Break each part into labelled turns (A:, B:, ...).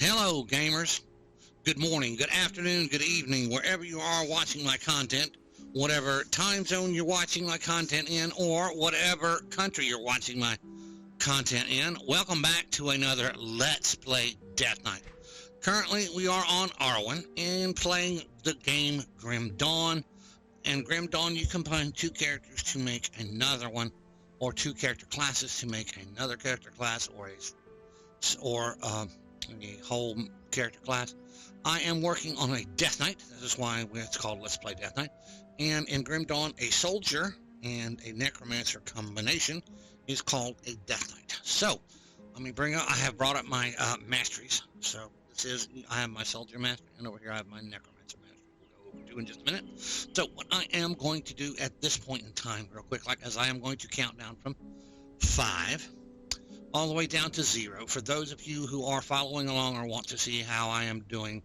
A: Hello, gamers. Good morning, good afternoon, good evening, wherever you are watching my content, whatever time zone you're watching my content in, or whatever country you're watching my content in. Welcome back to another Let's Play Death Knight. Currently, we are on Arwen and playing the game Grim Dawn. And Grim Dawn, you combine two characters to make another one, or two character classes to make another character class, or a whole character class. I am working on a Death Knight. This is why it's called Let's Play Death Knight. And in Grim Dawn, a soldier and a necromancer combination is called a Death Knight. So let me I have brought up my masteries. So I have my soldier mastery, and over here I have my necromancer mastery. We'll go over to in just a minute. So what I am going to do at this point in time, real quick, as I am going to count down from 5 all the way down to 0. For those of you who are following along or want to see how I am doing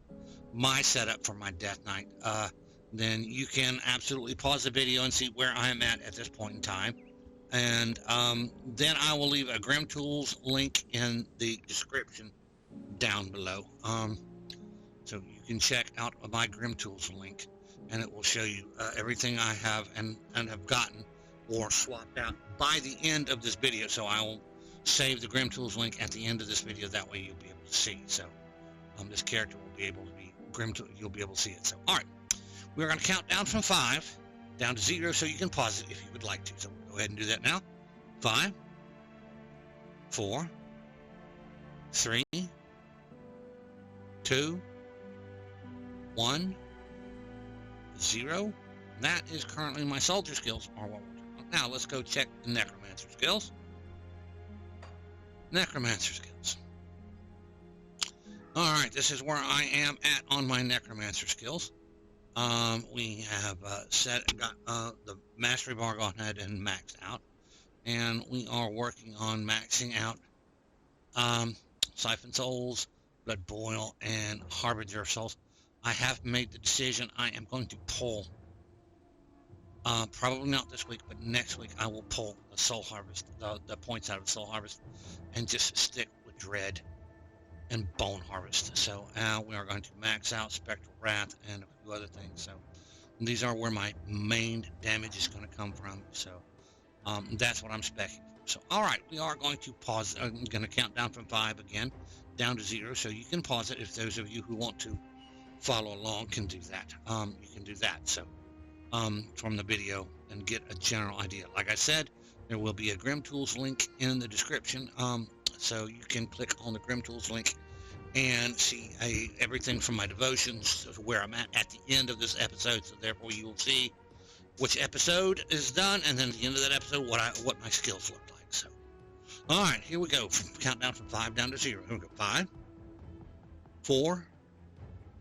A: my setup for my Death Knight, then you can absolutely pause the video and see where I am at this point in time. And then I will leave a Grim Tools link in the description down below. So you can check out my Grim Tools link, and it will show you everything I have and have gotten or swapped out by the end of this video. So I will save the Grim Tools link at the end of this video. That way you'll be able to see. So this character will be able to be Grim Tools. You'll be able to see it. So all right, we're going to count down from 5 down to 0, so you can pause it if you would like to. So we'll go ahead and do that now. 5, 4, 3, 2, 1, 0. That is currently my soldier skills are what we're doing. Now let's go check the necromancer skills. Necromancer skills. All right, this is where I am at on my necromancer skills. We have got the mastery bar gone ahead and maxed out, and we are working on maxing out Siphon Souls, Blood Boil, and Harbinger Souls. I have made the decision I am going to pull, probably not this week, but next week I will pull the Soul Harvest, the points out of Soul Harvest, and just stick with Dread and Bone Harvest. So we are going to max out Spectral Wrath and a few other things. So these are where my main damage is going to come from. So that's what I'm specing. So all right, we are going to pause. I'm going to count down from 5 again, down to 0. So you can pause it if those of you who want to follow along can do that. You can do that. So from the video and get a general idea. Like I said, there will be a Grim Tools link in the description. So you can click on the Grim Tools link and see everything from my devotions to where I'm at the end of this episode. So therefore you will see which episode is done, and then at the end of that episode what my skills look like. So all right, here we go. Countdown from 5 down to 0. Here we go. 5, 4,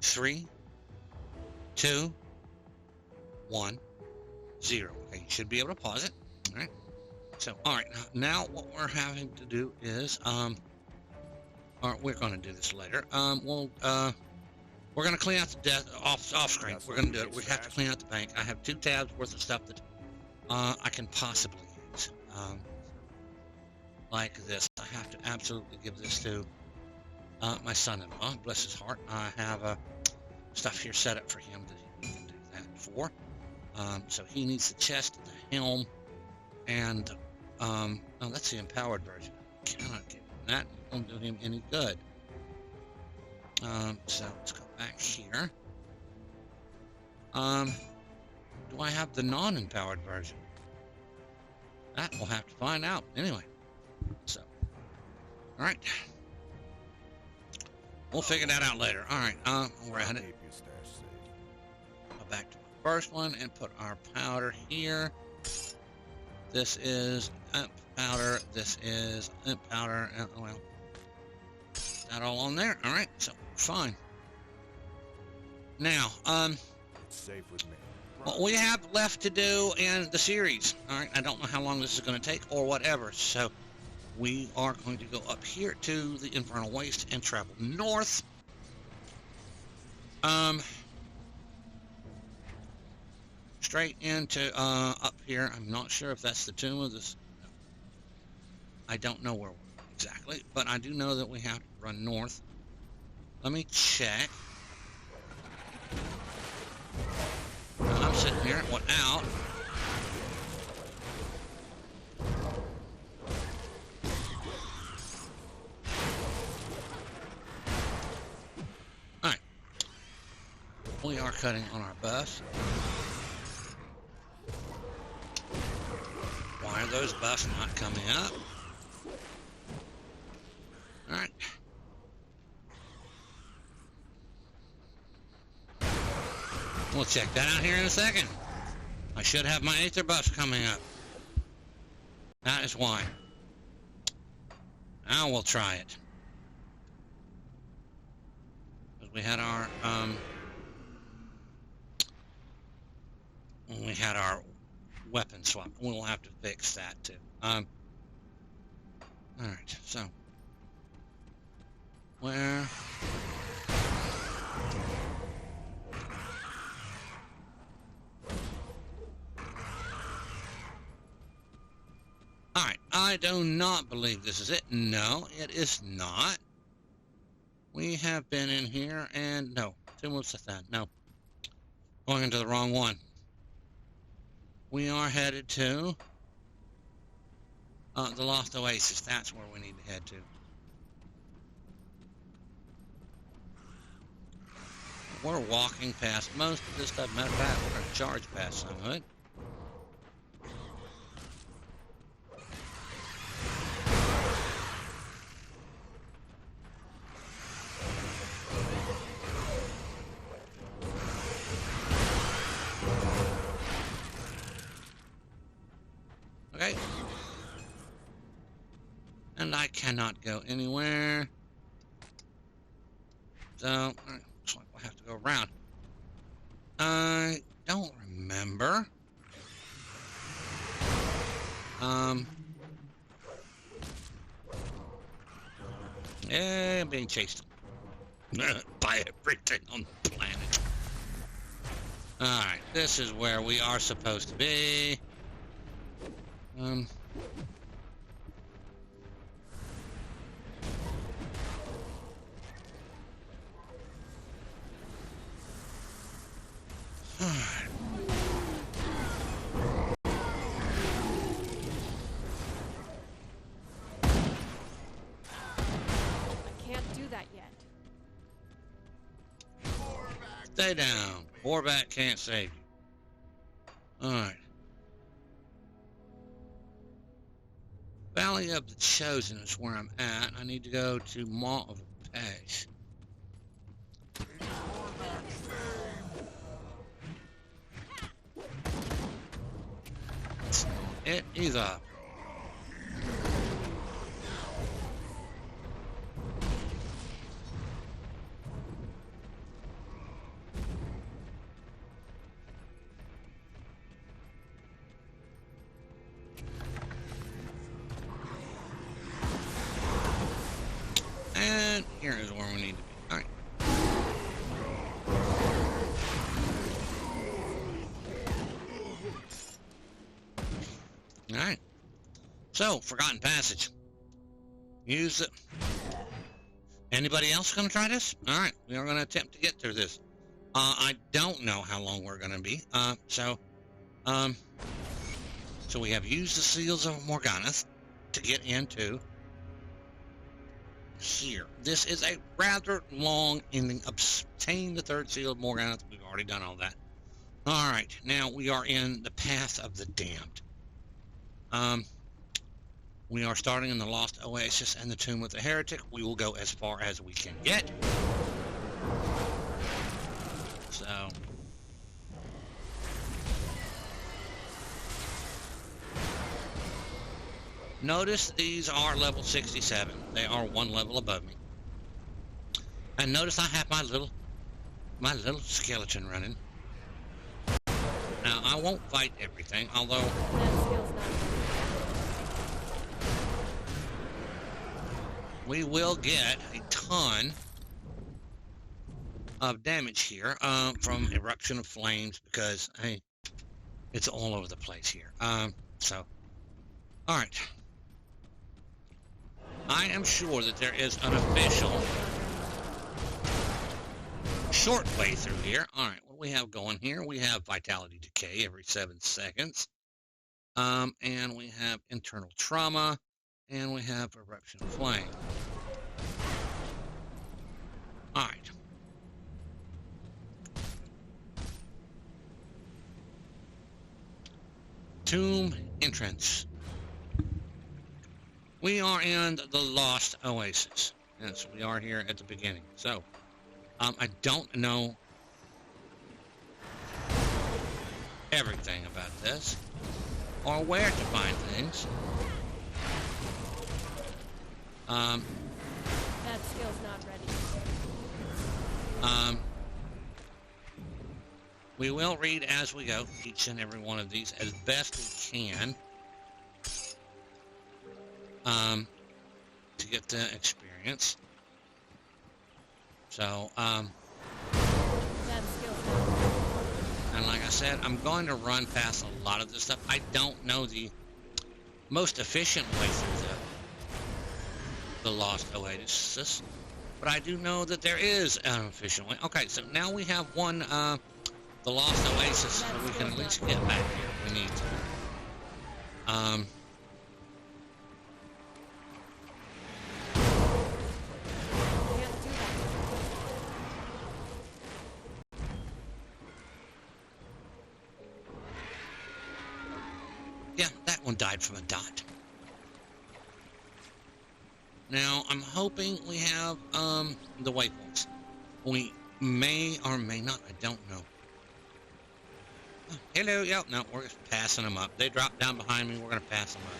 A: 3, 2, 1, 0. Okay, you should be able to pause it. All right. So, all right, now what we're having to do is, all right, we're going to do this later. We're going to clean out the death off screen. We're going to do it. We have to clean out the bank. I have 2 tabs worth of stuff that I can possibly use, like this. I have to absolutely give this to my son-in-law, bless his heart. I have stuff here set up for him that he can do that for. So he needs the chest, the helm, and oh, that's the empowered version. Cannot give him that. It won't do him any good. So let's go back here. Do I have the non-empowered version? That we'll have to find out. Anyway, so all right, we'll figure that out later. All right, we're at it. Go back to my first one and put our powder here. This is imp powder. This is imp powder. Well, that all on there. All right, so fine. Now,
B: safe with me.
A: what we have left to do in the series. All right, I don't know how long this is going to take or whatever. So we are going to go up here to the Infernal Waste and travel north. Straight into up here. I'm not sure if that's the tomb of this. I don't know where exactly, but I do know that we have to run north Let me check. I'm sitting here without. Alright. We are cutting on our buffs. Why are those buffs not coming up? Alright. We'll check that out here in a second. I should have my Aether buffs coming up. That is why. Now we'll try it. Because we had our weapon swap. We'll have to fix that too. Alright, so where Alright, I do not believe this is it. No, it is not. We have been in here and no. Two moves to that. No. Going into the wrong one. We are headed to the Lost Oasis. That's where we need to head to. We're walking past most of this stuff. Matter of fact, we're going to charge past some of it. Okay. And I cannot go anywhere. So, looks like we'll have to go around. I don't remember. Yeah, I'm being chased by everything on the planet. Alright, this is where we are supposed to be. Stay down. Warback can't save you. Alright. Valley of the Chosen is where I'm at. I need to go to Maw of Apesh. It is up. And here is where we need to be. All right. All right. So, Forgotten Passage. Use it. Anybody else going to try this? All right. We are going to attempt to get through this. I don't know how long we're going to be. So we have used the Seals of Morganath to get into here. This is a rather long ending. Obtain the third seal of Morganath. We've already done all that. All right. Now we are in the Path of the Damned. We are starting in the Lost Oasis and the Tomb of the Heretic. We will go as far as we can get. So notice these are level 67. They are one level above me. And notice I have my little skeleton running. Now I won't fight everything, although we will get a ton of damage here from Eruption of Flames because, hey, it's all over the place here. So, all right. I am sure that there is an official short way through here. All right, what do we have going here? We have vitality decay every 7 seconds. And we have internal trauma, and we have eruption flame. All right. Tomb entrance. We are in the Lost Oasis. Yes, we are here at the beginning. So, I don't know everything about this or where to find things.
C: That skill's not ready.
A: We will read as we go, each and every one of these as best we can, to get the experience. So,
C: That skill's not ready.
A: and like I said, I'm going to run past a lot of this stuff. I don't know the most efficient way through the Lost Oasis, but I do know that there is an efficient way. Okay, so now we have one, the Lost Oasis, so we can at least get back here if we need to.
C: Can't do that.
A: Yeah, that one died from a dot. Now, I'm hoping we have, the waypoints. We may or may not, I don't know. Oh, hello, yep, no, we're just passing them up. They dropped down behind me, we're gonna pass them up.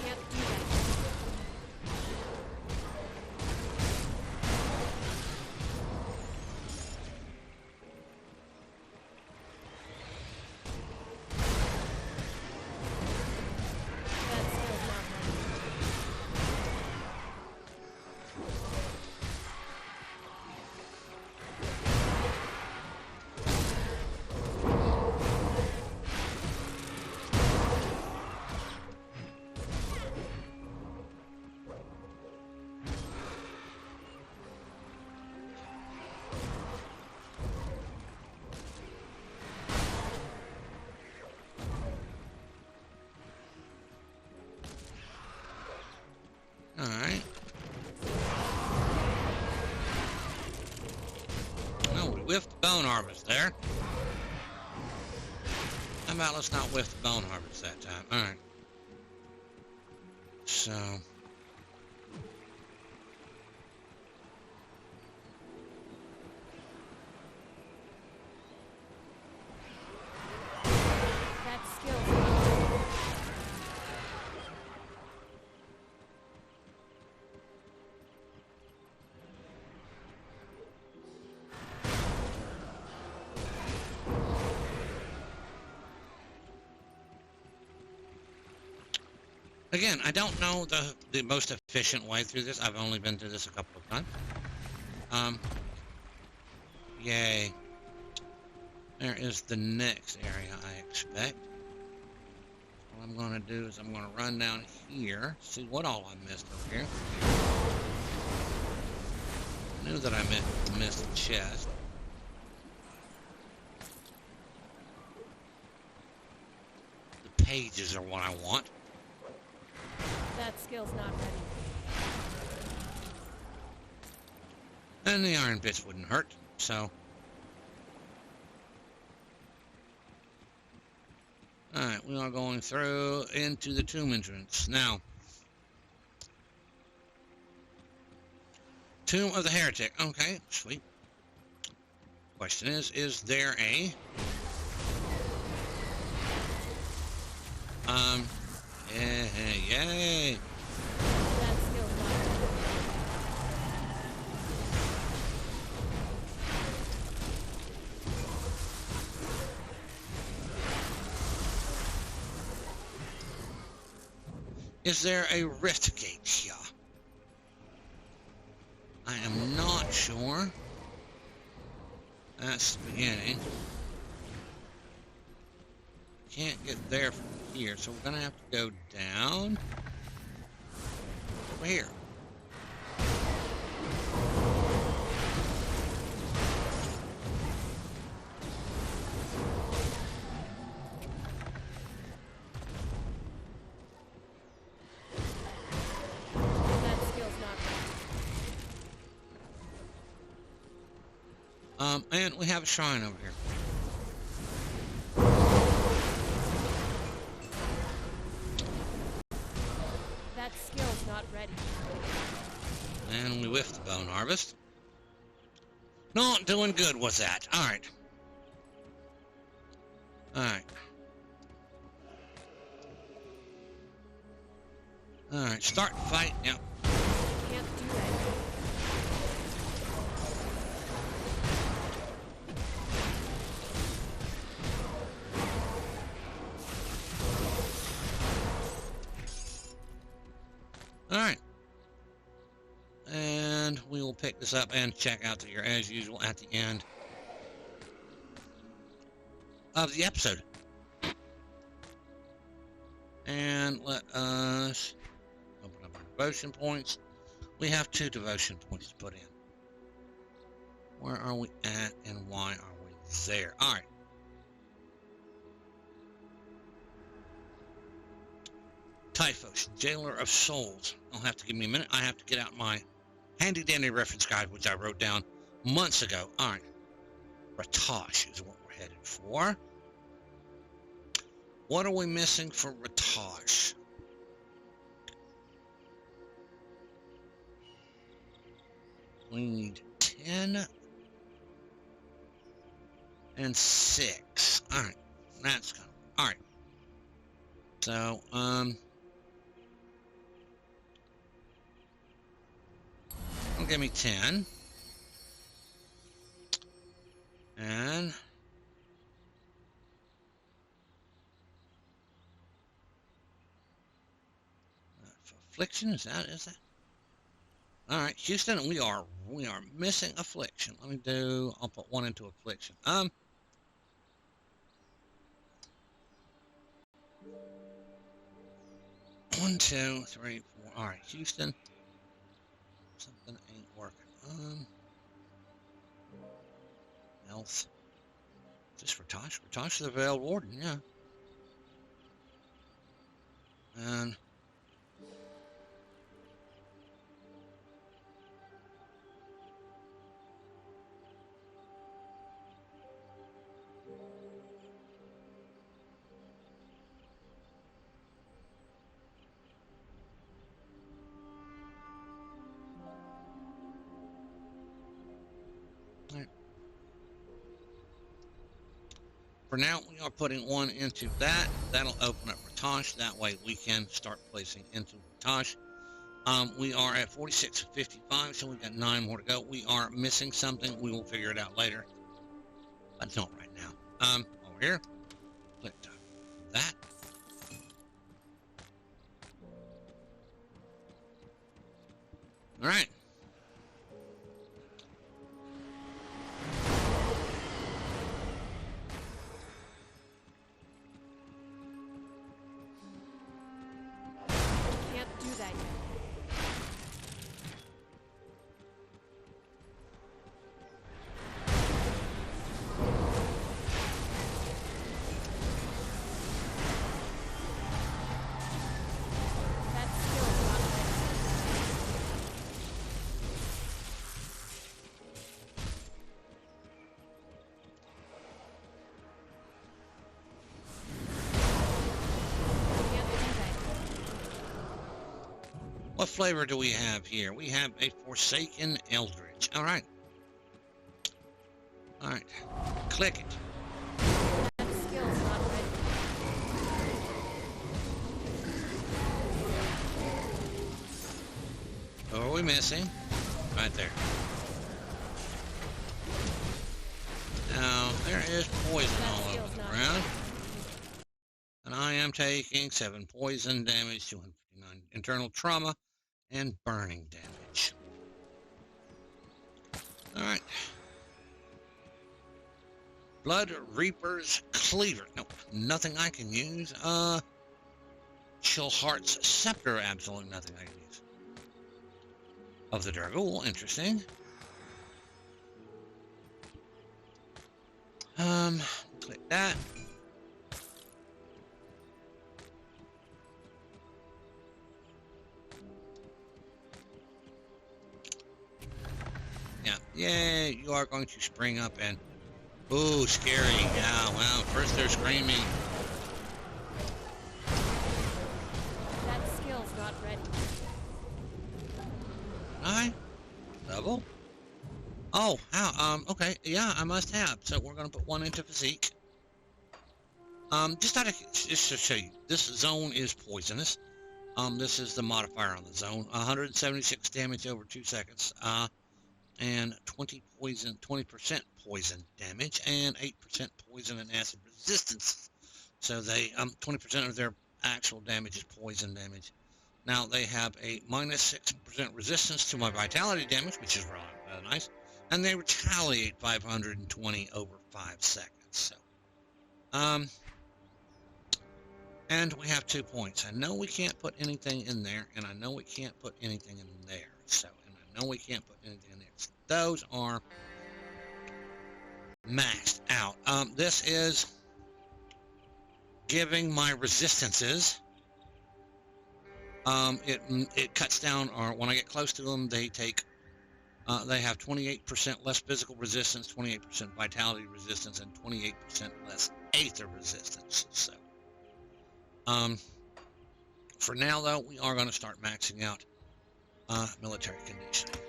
C: Can't do that. That skill's not ready.
A: Alright. No, we whiffed the bone harvest there. How about let's not whiff the bone harvest that time? Alright. So...
C: That skill's not ready.
A: Again, I don't know the most efficient way through this. I've only been through this a couple of times. Yay. There is the next area I expect. What I'm going to do is I'm going to run down here, see what all I missed over here. I knew that I missed the chest. The pages are what I want.
C: That skill's not ready.
A: And the iron bits wouldn't hurt, so... Alright, we are going through into the tomb entrance. Now, Tomb of the Heretic. Okay, sweet. Question is there a... Yay!
C: That skill's not ready.
A: Is there a rift gate here? I am not sure. That's the beginning. Can't get there from here, so we're gonna have to go down over here. And we have a shrine over here.
C: That skill's not ready.
A: And we whiffed the bone harvest. Not doing good with that. Alright. Alright. Alright, start the fight. Yep.
C: Can't do that.
A: Alright. And we will pick this up and check out here as usual at the end of the episode. And let us open up our devotion points. We have 2 devotion points to put in. Where are we at and why are we there? Alright. Typhos, Jailer of Souls. I'll have to give me a minute. I have to get out my handy dandy reference guide, which I wrote down months ago. Alright. Ratosh is what we're headed for. What are we missing for Ratosh? We need 10 and 6. Alright. That's good. Alright. So, give me 10. And affliction, is that all right? Houston, we are missing affliction. I'll put 1 into affliction. 1, 2, 3, 4. All right, Houston, something ain't working. Health. Is this Ratosh? Ratosh is the Veiled Warden, yeah. And for now, we are putting 1 into that. That'll open up Ratosh. That way we can start placing into Ratosh. We are at 46.55, so we've got 9 more to go. We are missing something. We will figure it out later, but not right now. Over here, click that. All right.
C: Can't do that yet. That skill's not ready. Can't do that.
A: What flavor do we have here? We have a Forsaken Eldritch. All right. All right. Click it.
C: That skill's not ready.
A: Who are we missing? Right there. Now, there is poison
C: That
A: all over
C: skill's
A: the
C: not
A: ground. And I am taking 7 poison damage, 259 internal trauma, and burning damage. Alright. Blood Reaper's Cleaver. Nope, nothing I can use. Chill Heart's Scepter, absolutely nothing I can use. Of the Dargul, interesting. Click that. Yeah, Yeah, you are going to spring up and... Ooh, scary. Yeah, wow. First they're screaming.
C: That skill's not ready.
A: Alright. Double? Oh, how? Okay. Yeah, I must have. So we're going to put one into physique. Just to show you, this zone is poisonous. This is the modifier on the zone. 176 damage over 2 seconds. And 20% poison damage and 8% poison and acid resistance. So they 20% of their actual damage is poison damage. Now they have a minus 6% resistance to my vitality damage, which is really nice, and they retaliate 520 over 5 seconds. So, and we have 2 points. I know we can't put anything in there, and I know we can't put anything in there. So, and I know we can't put anything in there. So those are maxed out. This is giving my resistances. It cuts down, or when I get close to them, they take. They have 28% less physical resistance, 28% vitality resistance, and 28% less aether resistance. So, for now though, we are going to start maxing out military conditioning.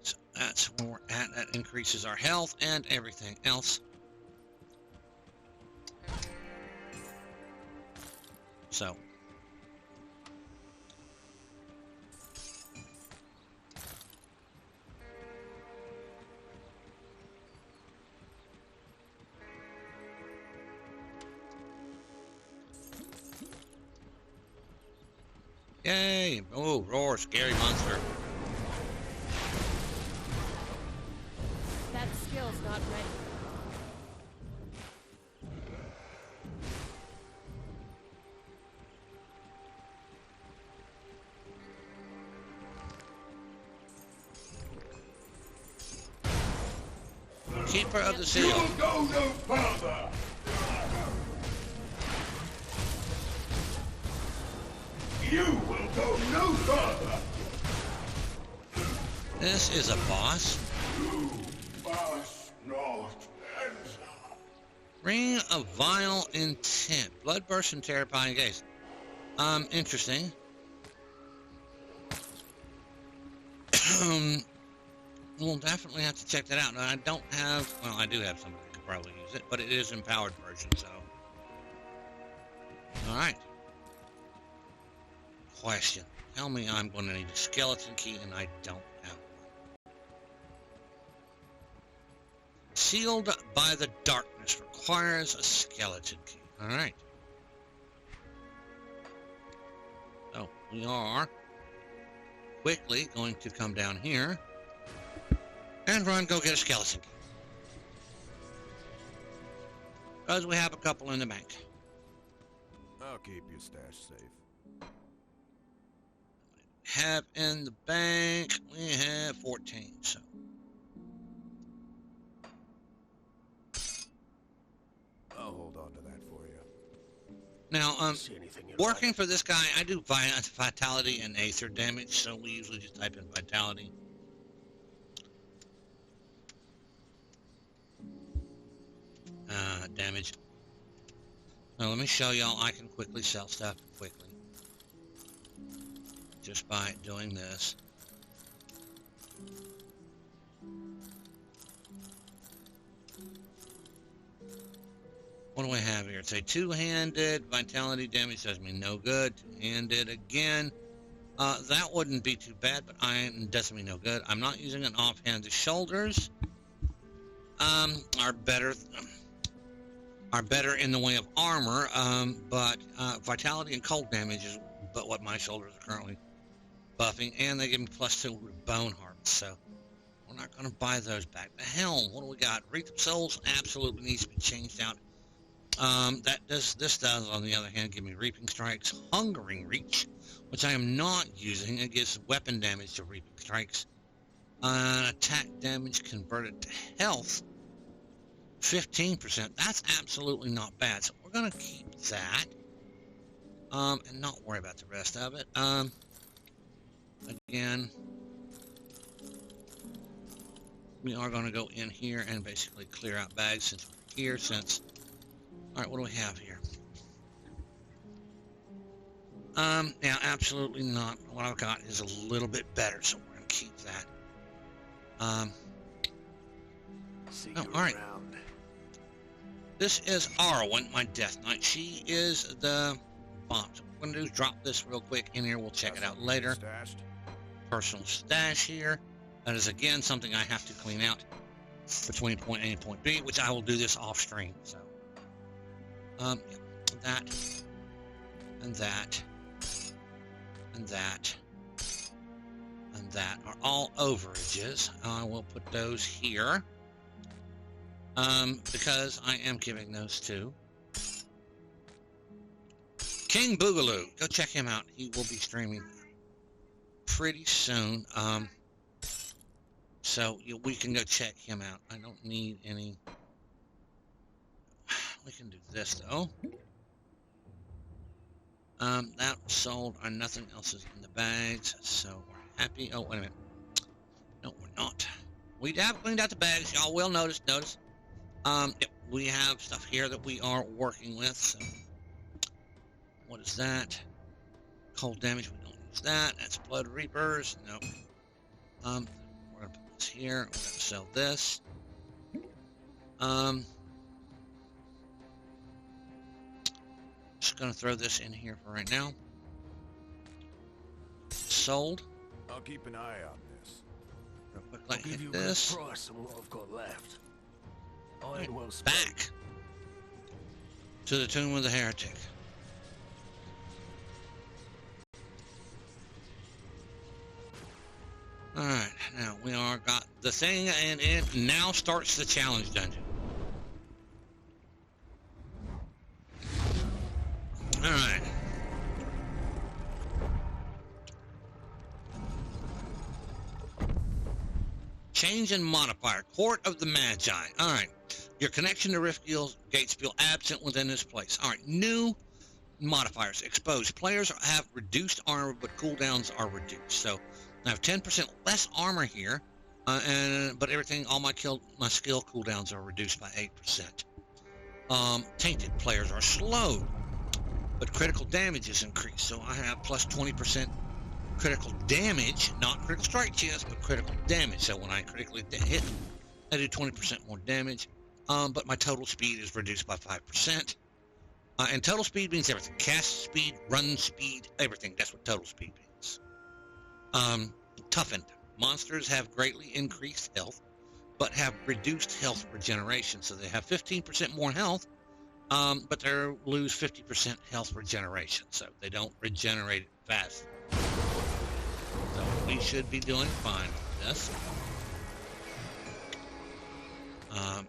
A: So that's where we're at. That increases our health and everything else. So. Yay! Oh, roar, scary monster.
C: That skill's not ready.
A: Keeper of the seal.
D: You will go no further! You will go no further!
A: This is a boss.
D: You must not enter.
A: Ring of Vile Intent. Bloodburst and terrifying gaze. Interesting. We'll definitely have to check that out. Now, I don't have... Well, I do have somebody who could probably use it, but it is empowered version, so... Alright. Question. Tell me I'm going to need a skeleton key, and I don't have one. Sealed by the Darkness requires a skeleton key. Alright. So, we are quickly going to come down here and run, go get a skeleton key. Because we have a couple in the bank.
B: I'll keep your stash safe.
A: Have in the bank, we have 14, so.
B: I'll hold on to that for you.
A: Now,
D: See anything you
A: working for this guy, I do vitality and aether damage, so we usually just type in vitality. Damage. Now let me show y'all, I can quickly sell stuff quickly. Just by doing this. What do we have here? It's a two-handed. Vitality damage does me no good. Two-handed again. That wouldn't be too bad, but does me no good. I'm not using an offhand. The shoulders are better in the way of armor, but vitality and cold damage is but what my shoulders are currently buffing, and they give me +2 bone harvest, so we're not going to buy those back. The helm, what do we got? Wreath of Souls absolutely needs to be changed out. This does, on the other hand, give me Reaping Strikes. Hungering Reach, which I am not using. It gives weapon damage to Reaping Strikes. Attack damage converted to health. 15%. That's absolutely not bad. So we're going to keep that. And not worry about the rest of it. Again. we are going to go in here and basically clear out bags since we're here. All right, what do we have here? Now, absolutely not. What I've got is a little bit better, so we're going to keep that. All right. This is Arwen, my Death Knight. She is the bomb. So what we're going to do is drop this real quick in here. We'll check it out later.
B: Stashed.
A: Personal stash here. That is, again, something I have to clean out between point A and point B, which I will do this off stream. So, that, and that, and that, and that are all overages. I will put those here, because I am giving those to King Boogaloo. Go check him out. He will be streaming pretty soon. So we can go check him out. I don't need any. We can do this though. That sold, and nothing else is in the bags, so we're happy. Oh, wait a minute. No, we're not. We have cleaned out the bags. Y'all will notice. Yep, we have stuff here that we are working with. So, what is that? Cold damage. We don't use that. That's Blood Reapers. No. We're gonna put this here. We're gonna sell this. Just gonna throw this in here for right now. Sold.
B: I'll keep an eye on this.
A: Real quick,
E: I'll
A: like
E: give you
A: hit
E: a
A: this.
E: good price on what I've got left. Iron well spent.
A: Back to the Tomb of the Heretic. Alright, now we are got the thing, and it now starts the challenge dungeon. Alright. Change in modifier. Court of the Magi. Alright. Your connection to Riftgate feel absent within this place. Alright. New modifiers. Exposed. Players have reduced armor, but cooldowns are reduced. So I have 10% less armor here, but everything, all my skill cooldowns are reduced by 8%. Tainted. Players are slowed, but critical damage is increased. So I have plus 20% critical damage, not critical strike chance, but critical damage. So when I critically hit, I do 20% more damage. But my total speed is reduced by 5%. And total speed means everything. Cast speed, run speed, everything. That's what total speed means. Toughened. Monsters have greatly increased health, but have reduced health regeneration. So they have 15% more health, but they lose 50% health regeneration. So they don't regenerate it fast. So we should be doing fine with this.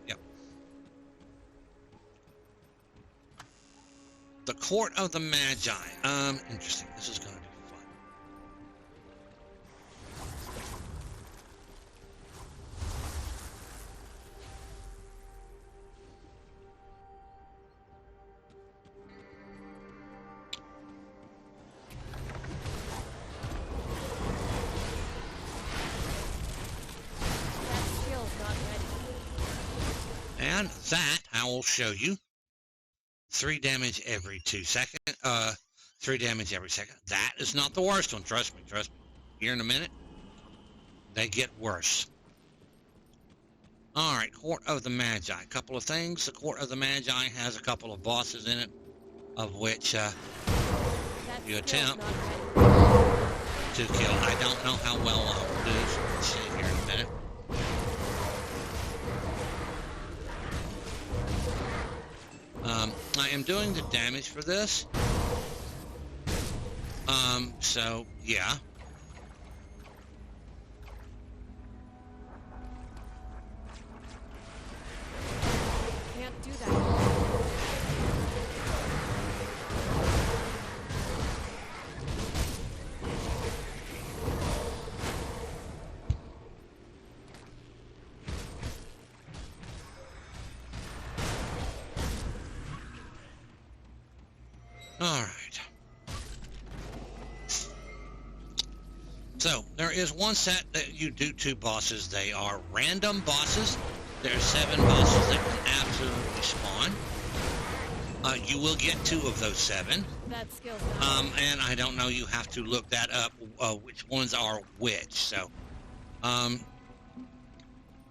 A: Yep. The Court of the Magi. Interesting. This is going to be fun.
C: That skill's not ready.
A: And that I will show you. 3 damage every 2 seconds. 3 damage every second. That is not the worst one. Trust me. Here in a minute, they get worse. All right, Court of the Magi. A couple of things. The Court of the Magi has a couple of bosses in it, of which
C: That
A: you
C: skill's
A: attempt
C: not ready.
A: to kill. I don't know how well I'll do. So let's see here in a minute. I am doing the damage for this. So yeah.
C: Can't do that.
A: All right. So there is one set that you do 2 bosses. They are random bosses. There are 7 bosses that can absolutely spawn. You will get 2 of those 7.
C: That skill's not
A: And I don't know, you have to look that up, which ones are which. So,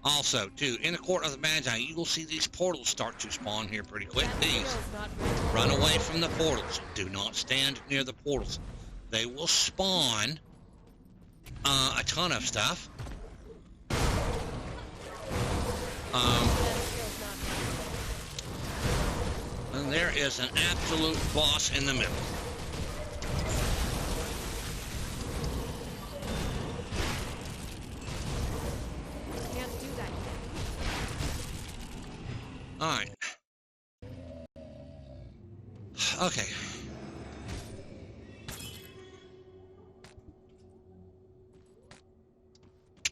A: also, too, in the Court of the Magi, you will see these portals start to spawn here pretty quick.
C: That
A: These.
C: skill's not ready.
A: Run away from the portals. Do not stand near the portals. They will spawn a ton of stuff.
C: That skill's not ready.
A: And there is an absolute boss in the middle.
C: Can't do that yet.
A: All right. Okay.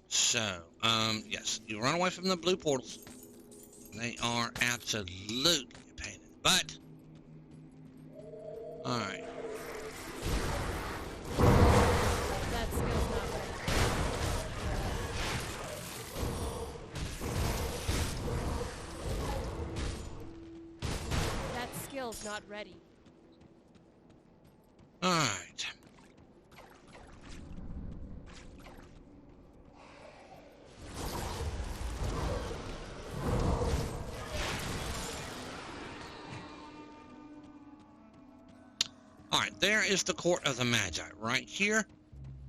A: So, yes, you run away from the blue portals. They are absolutely a pain in the butt. All right.
C: That skill's not ready. That skill's not ready.
A: All right. All right, there is the Court of the Magi. Right here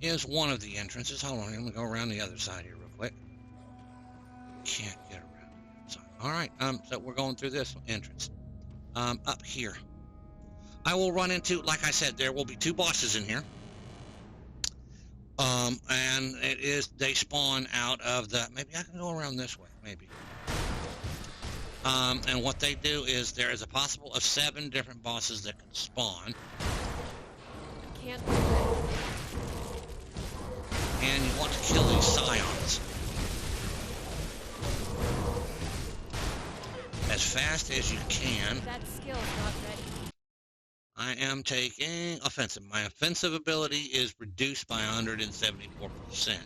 A: is one of the entrances. Hold on, I'm going to go around the other side here real quick. Can't get around. So, all right, so we're going through this entrance. Up here. I will run into, like I said, there will be 2 bosses in here. And they spawn out of the, maybe I can go around this way, maybe. And what they do is there is a possible of 7 different bosses that can spawn.
C: Can't do that.
A: And you want to kill these scions as fast as you can.
C: That skill's not ready.
A: I am taking offensive. My offensive ability is reduced by 174%.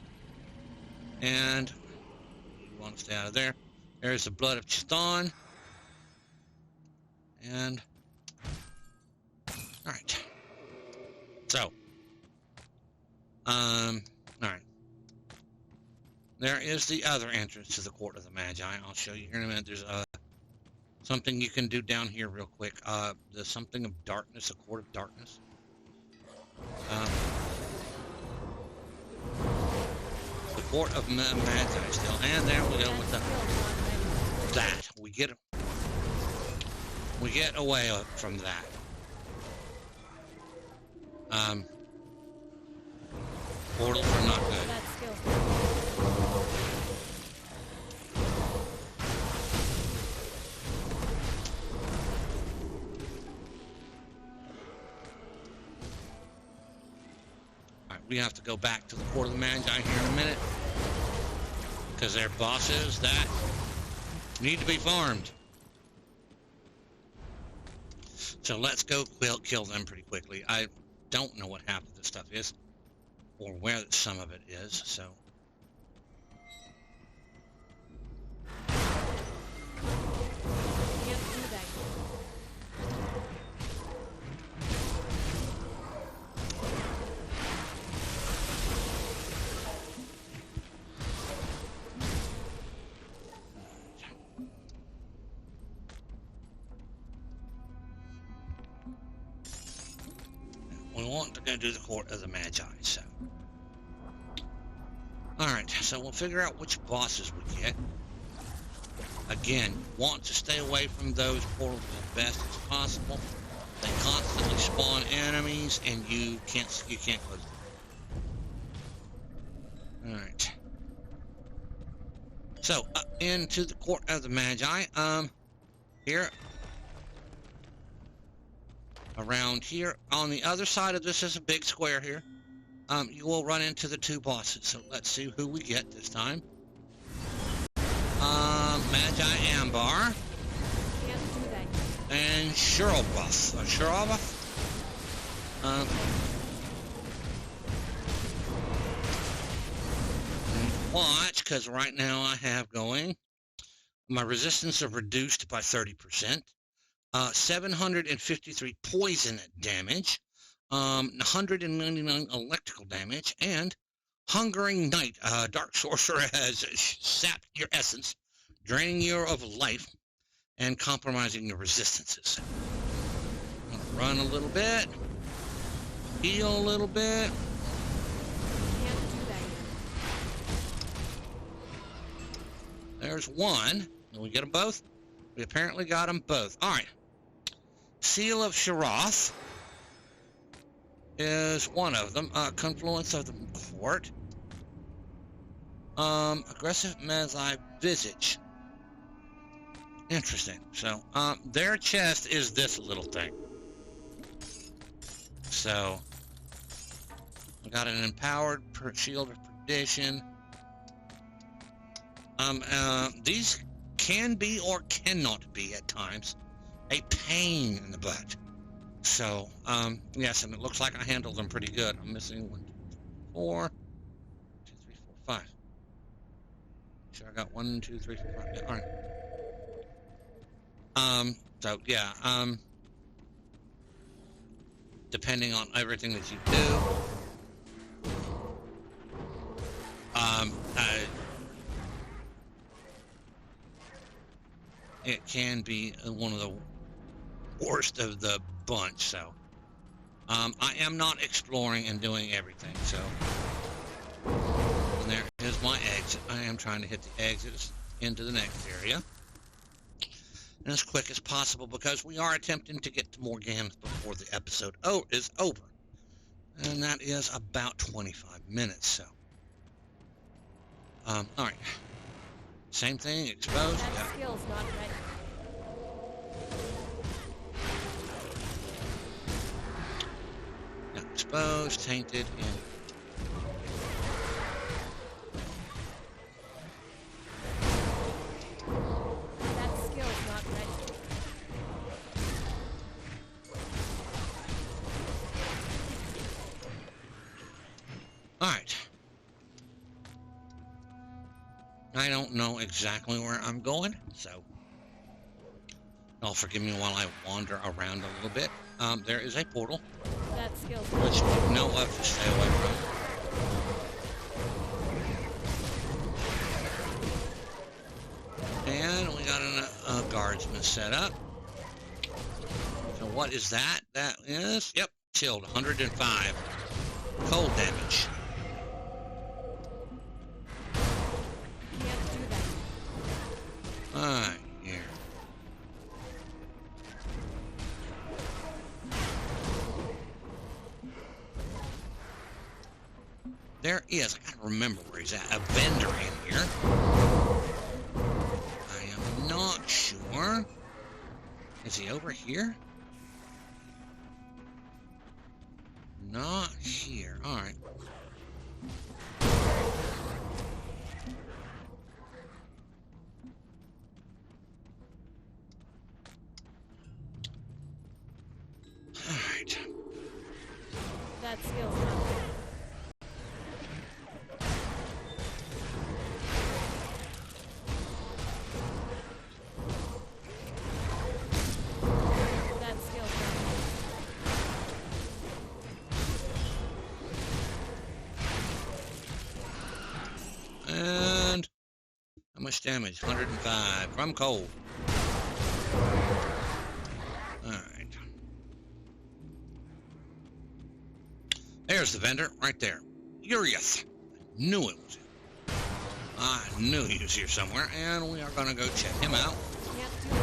A: And you want to stay out of there. There's the Blood of Chiston. And all right. So, all right. There is the other entrance to the Court of the Magi. I'll show you here in a minute. There's something you can do down here real quick. There's something of darkness, a Court of Darkness. The Court of Magi still. And there we go with
C: That skill's not ready.
A: that. We get away from that. Portals are not good.
C: That skill's not ready.
A: Alright, we have to go back to the Court of the Magi here in a minute. Because they're bosses that need to be farmed. So let's go kill them pretty quickly. I don't know what half of this stuff is. Or where some of it is, so...
C: Can't do that yet.
A: We want to go do the Court of the Magi, so... Alright, so we'll figure out which bosses we get. Again, want to stay away from those portals as best as possible. They constantly spawn enemies, and you can't close them. Alright. So, into the Court of the Magi. Here. Around here. On the other side of this is a big square here. You will run into the 2 bosses. So let's see who we get this time. Magi Ambar
C: Can't do that yet.
A: and Shurobus. Shurobus? watch, because right now I have going, my resistance are reduced by 30%, 753 poison damage, 199 electrical damage, and Hungering Night, Dark Sorcerer has sapped your essence, draining you of life, and compromising your resistances. I'm gonna run a little bit, heal a little bit.
C: Can't do that yet.
A: There's one. Did we get them both? We apparently got them both. All right. Seal of Sharath is one of them. Confluence of the Court. Aggressive Mazai Visage. Interesting. So, their chest is this little thing. So, we got an empowered shield of perdition. These can be or cannot be at times a pain in the butt. So, yes, and it looks like I handled them pretty good. I'm missing 1, 2, 4, 2, 3, 4, 5. Sure, I got 1, 2, 3, 4, 5. Yeah, all right. So yeah, depending on everything that you do, it can be one of the worst of the bunch. So, I am not exploring and doing everything. So, and there is my exit. I am trying to hit the exit into the next area. And as quick as possible, because we are attempting to get to more games before the episode is over. And that is about 25 minutes, so. Alright. Same thing, exposed.
C: That
A: Yeah.
C: skill's not ready.
A: Yeah, exposed, tainted, and...
C: That skill's not ready.
A: Alright. I don't know exactly where I'm going, so y'all forgive me while I wander around a little bit. There is a portal,
C: That skill's
A: which we know of to stay away from. And we got a guardsman set up. So what is that? That is, yep, chilled, 105. Cold damage.
C: can't do that.
A: Alright, here. There is, I gotta remember where he's at, a vendor in here. I am not sure. Is he over here? Not here. Alright. Alright.
C: That skill's not ready. That skill's not ready.
A: And how much damage? 105 from cold. Alright. There's the vendor right there. Urieth. I knew it was him. I knew he was here somewhere, and we are gonna go check him out.
C: Can't do that.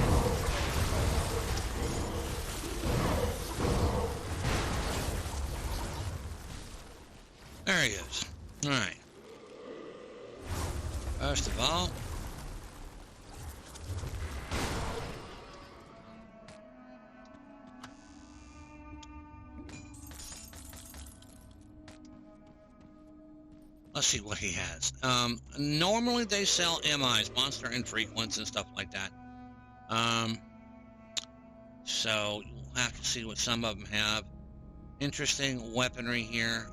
A: There he is. Alright. First of all, let's see what he has. Normally they sell MIs, monster infrequents and stuff like that. So you'll have to see what some of them have. Interesting weaponry here.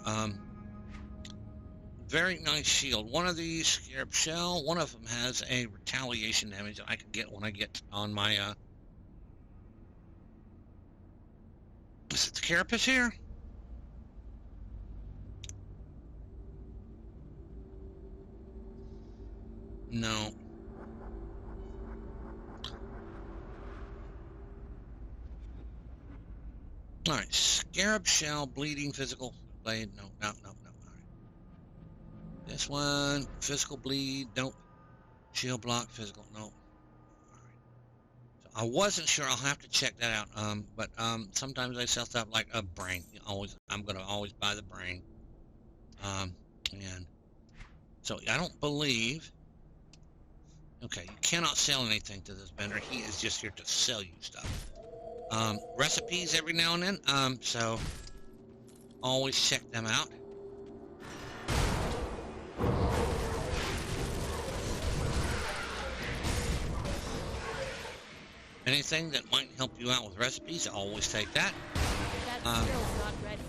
A: Very nice shield. One of these Scarab Shell, one of them has a retaliation damage that I can get when I get on my, is it the Carapace here? No. Alright, Scarab Shell, Bleeding, Physical Blade. No. Alright. This one, Physical Bleed, nope. Shield Block, Physical, nope. Alright. So I wasn't sure, I'll have to check that out. But sometimes they sell stuff like a brain. I'm gonna always buy the brain. And so I don't believe. Okay, you cannot sell anything to this vendor. He is just here to sell you stuff. Recipes every now and then, so always check them out. Anything that might help you out with recipes, always take that.
C: That skill's not ready.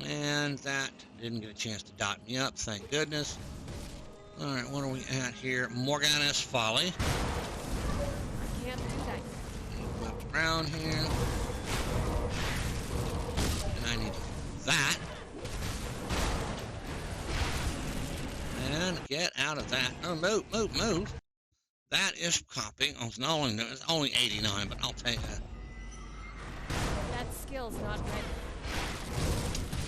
A: And that didn't get a chance to dot me up, thank goodness. Alright, what are we at here? Morgana's Folly.
C: Can't do that.
A: Moved around here. And I need that. And get out of that. Oh, move. That is copying. Oh, it's only 89, but I'll take that.
C: That skill's not ready.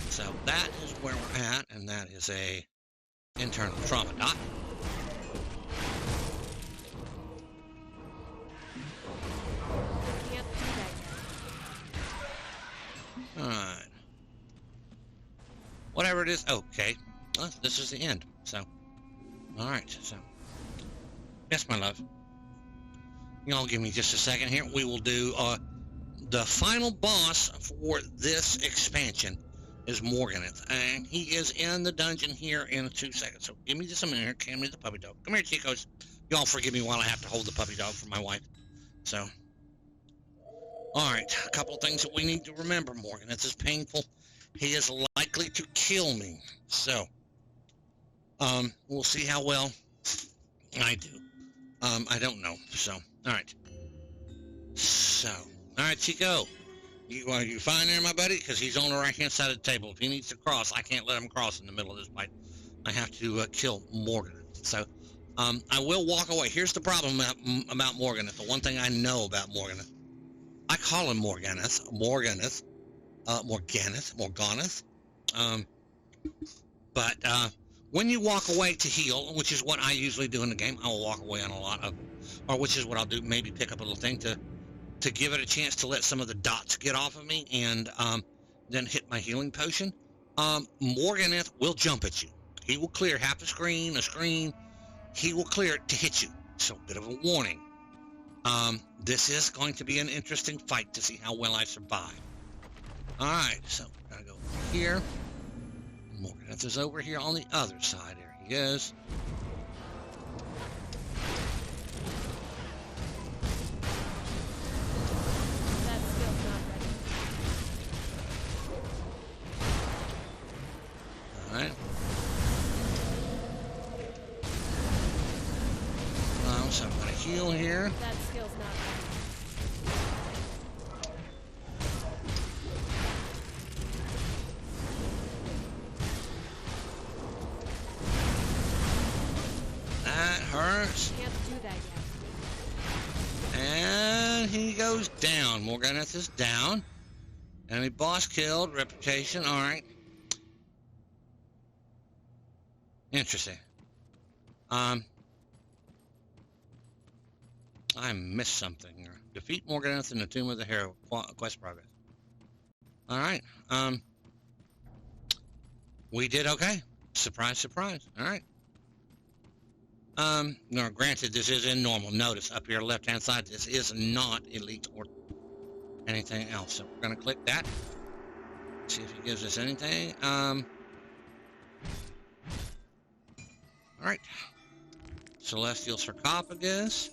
A: So that is where we're at, and that is a internal trauma dot.
C: Can't do that.
A: Alright. Whatever it is, okay. Well, this is the end, so. Alright, so. Yes, my love. Y'all give me just a second here. We will do, the final boss for this expansion is Morganeth, and he is in the dungeon here in 2 seconds. So give me just a minute here. Hand me the puppy dog. Come here, chicos. Y'all forgive me while I have to hold the puppy dog for my wife. So, all right, a couple of things that we need to remember. Morganeth is painful. He is likely to kill me. So, we'll see how well I do. I don't know. So, all right. So, all right, Chico. You fine there, my buddy? Because he's on the right-hand side of the table. If he needs to cross, I can't let him cross in the middle of this fight. I have to kill Morganeth. So, I will walk away. Here's the problem about Morganeth. The one thing I know about Morganeth. I call him Morganeth. Morganeth. But when you walk away to heal, which is what I usually do in the game, I will walk away on a lot of, or which is what I'll do, maybe pick up a little thing to give it a chance to let some of the dots get off of me, and then hit my healing potion. Morganeth will jump at you. He will clear half a screen. He will clear it to hit you. So, bit of a warning. This is going to be an interesting fight to see how well I survive. Alright, so, gotta go here. Morganeth is over here on the other side. There he is.
C: That skill's not ready.
A: Alright. So I'm gonna heal here.
C: That skill's not ready.
A: That hurts.
C: Can't do that yet.
A: And he goes down. Morganeth is down. Enemy boss killed. Reputation. Alright. Interesting. I missed something here. Defeat Morganeth in the Tomb of the Hero. Quest progress. Alright. We did okay. Surprise, surprise. Alright. No, granted, this is in normal. Notice up here, left-hand side, this is not elite or anything else. So we're going to click that. See if he gives us anything. Alright. Celestial Sarcophagus.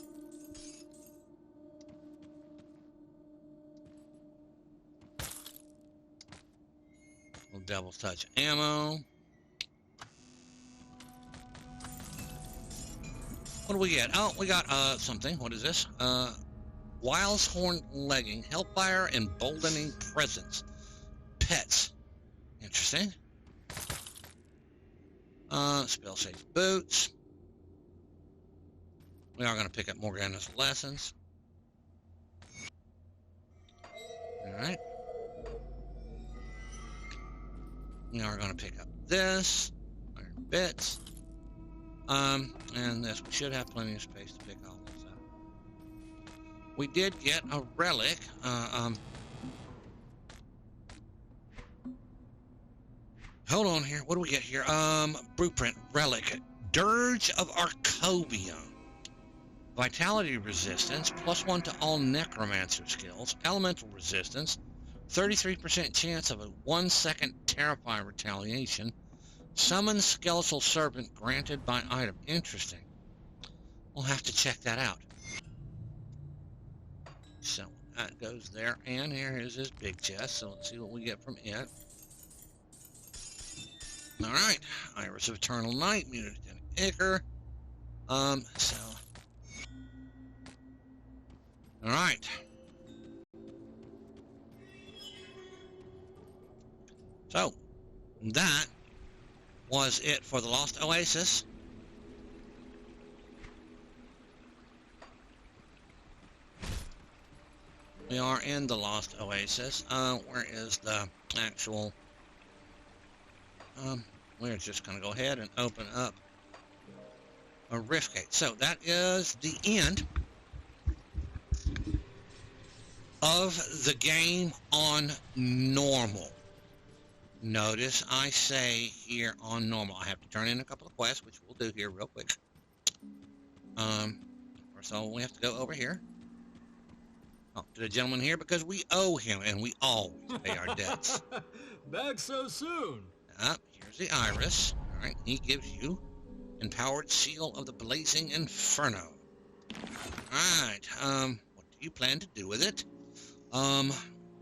A: Devil's Touch ammo. What do we get? Oh, we got something. What is this? Wild's Horn Legging, Hellfire, Emboldening Presence. Pets. Interesting. Spell Safe Boots. We are going to pick up Morgana's Lessons. Alright. We are going to pick up this. Iron Bits. And this. We should have plenty of space to pick all this up. We did get a relic. Hold on here. What do we get here? Blueprint relic. Dirge of Arcovia. Vitality resistance, +1 to all necromancer skills. Elemental resistance, 33% chance of a 1-second terrify retaliation. Summon skeletal serpent granted by item. Interesting. We'll have to check that out. So that goes there, and here is his big chest. So let's see what we get from it. All right, Iris of Eternal Night, Mutagenic Ichor. So. All right. So, that was it for the Lost Oasis. We are in the Lost Oasis. Where is the actual... we're just going to go ahead and open up a rift gate. So, that is the end of the game on normal. Notice I say here on normal. I have to turn in a couple of quests, which we'll do here real quick. So we have to go over here. Oh, to the gentleman here, because we owe him, and we always pay our debts.
F: Back so soon.
A: Here's the Iris. All right, he gives you Empowered Seal of the Blazing Inferno. All right, what do you plan to do with it?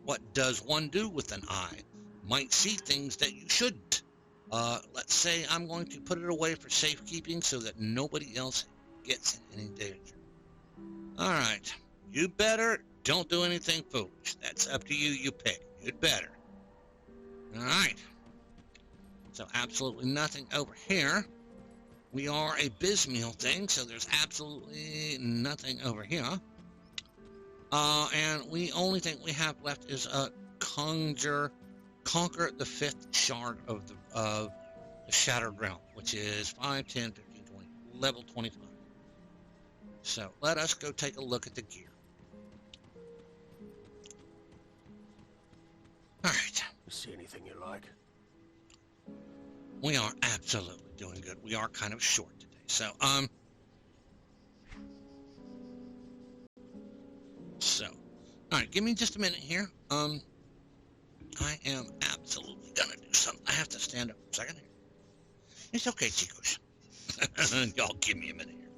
A: What does one do with an eye? Might see things that you shouldn't. Let's say I'm going to put it away for safekeeping so that nobody else gets in any danger. All right, you better don't do anything foolish. That's up to you. You pick. You'd better. All right. So absolutely nothing over here. We are a Bismeal thing, so there's absolutely nothing over here. And we only thing we have left is conquer the 5th shard of the Shattered Realm, which is 5, 10, 15, 20, level 25. So let us go take a look at the gear. All right.
E: You see anything you like?
A: We are absolutely doing good. We are kind of short today, so all right, give me just a minute here. I am absolutely gonna do something. I have to stand up for a second here. It's okay, chicos. Y'all give me a minute here.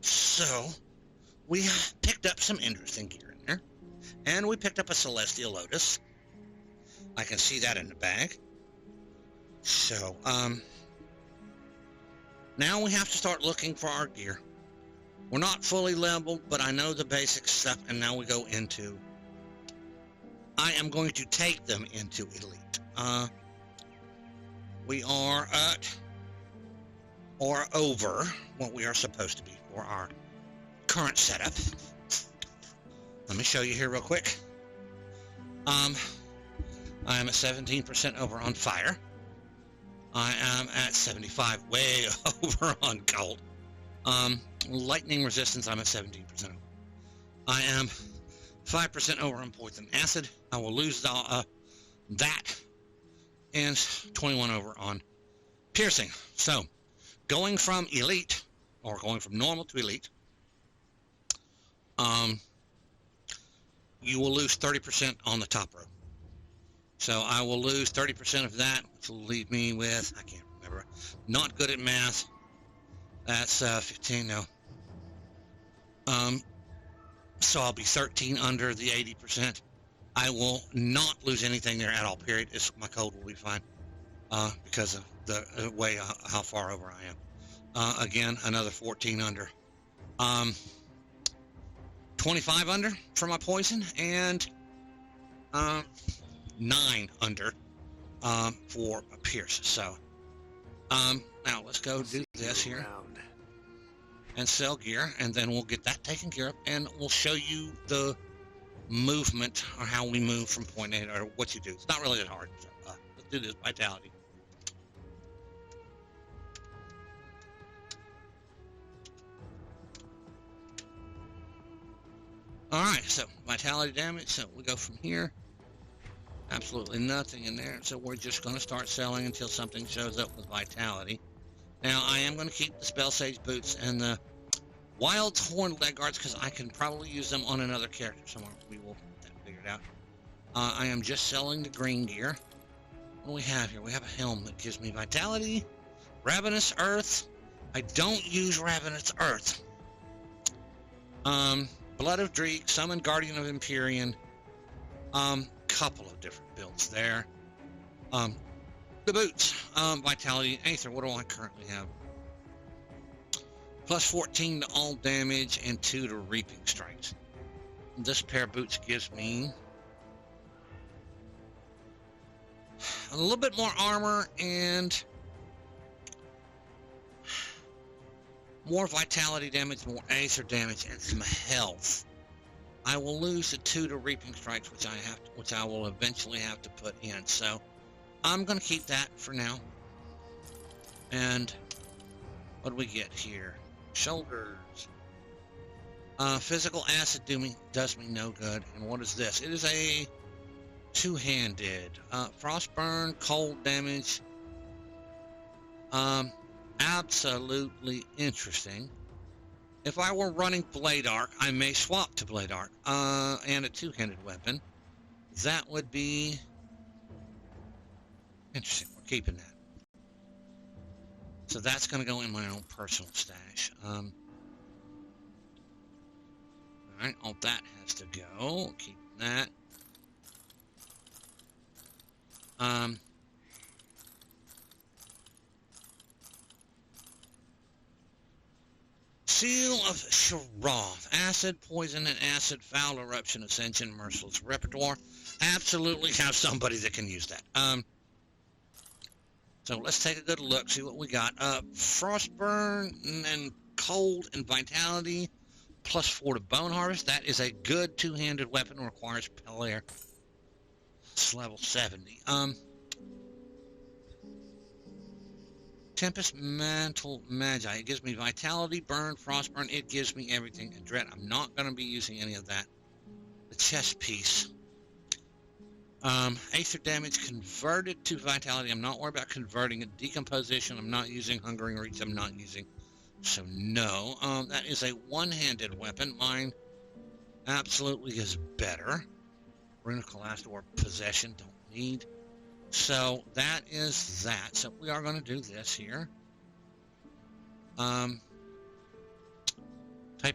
A: So, we picked up some interesting gear in there, and we picked up a Celestial Lotus. I can see that in the bag. So, now we have to start looking for our gear. We're not fully leveled, but I know the basic stuff, and now we go into... I am going to take them into Elite. We are at or over what we are supposed to be for our current setup. Let me show you here real quick. I am at 17% over on fire. I am at 75, way over on gold. Lightning resistance, I'm at 17% over. I am 5% over on poison acid. I will lose that, and 21 over on piercing. So, going from elite, or going from normal to elite, you will lose 30% on the top row. So I will lose 30% of that, which will leave me with, I can't whatever. Not good at math. That's 15, no. So I'll be 13 under the 80%. I will not lose anything there at all, period. My code will be fine because of the way how far over I am. Again, another 14 under. 25 under for my poison, and 9 under for a pierce. So now let's go do this here and sell gear, and then we'll get that taken care of, and we'll show you the movement or how we move from point A or what you do. It's not really that hard. So, let's do this vitality. All right, so vitality damage. So we go from here. Absolutely nothing in there. So we're just going to start selling until something shows up with vitality. Now, I am going to keep the Spell Sage boots and the Wild Horn leg guards because I can probably use them on another character somewhere. We will get that figured out. I am just selling the green gear. What do we have here? We have a helm that gives me vitality, Ravenous Earth. I don't use Ravenous Earth. Blood of Dreek, Summon Guardian of Empyrean. Couple of different builds there. The boots, vitality, Aether. What do I currently have? Plus 14 to all damage and 2 to reaping strikes. This pair of boots gives me a little bit more armor and more vitality damage, more Aether damage, and some health. I will lose the 2 to reaping strikes, which I will eventually have to put in. So I'm going to keep that for now. And what do we get here? Shoulders. Physical acid does me no good. And what is this? It is a two-handed. Frostburn, cold damage. Absolutely interesting. If I were running Blade Arc, I may swap to Blade Arc and a two-handed weapon. That would be interesting. We're keeping that. So that's going to go in my own personal stash. All right, all that has to go. Keep that. Seal of Sharath. Acid, Poison, and Acid, Foul, Eruption, Ascension, Merciless Repertoire. Absolutely have somebody that can use that. So let's take a good look, see what we got. Frostburn and Cold and Vitality, plus 4 to Bone Harvest. That is a good two-handed weapon, requires Pelair. It's level 70. Tempest Mantle Magi. It gives me Vitality, Burn, Frostburn. It gives me everything. And Dread, I'm not going to be using any of that. The chest piece. Aether damage converted to Vitality. I'm not worried about converting it. Decomposition, I'm not using. Hungering Reach, I'm not using. So no. That is a one-handed weapon. Mine absolutely is better. Runical or Possession, don't need. So that is that. So we are going to do this here. Type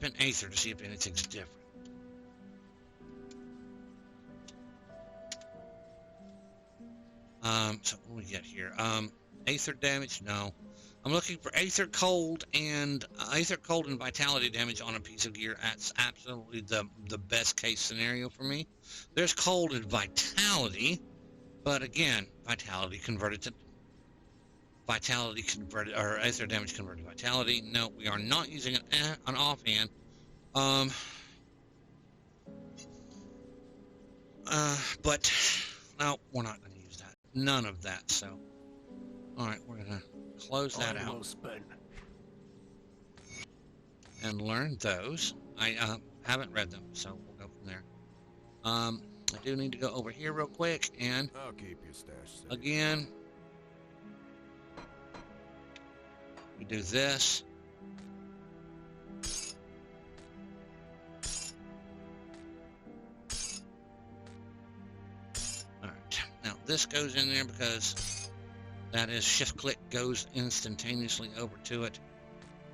A: in Aether to see if anything's different. So what do we get here? Aether damage, no. I'm looking for Aether Cold and Vitality damage on a piece of gear. That's absolutely the best case scenario for me. There's Cold and Vitality, but again, Vitality converted to or Aether damage converted to Vitality. No, we are not using an offhand. But no, we're not going to use that. None of that. So, all right, we're going to close that out and learn those. I haven't read them, so we'll go from there. I do need to go over here real quick, and
B: I'll keep your stash safe.
A: Again, we do this. All right, now this goes in there because That is shift click goes instantaneously over to it.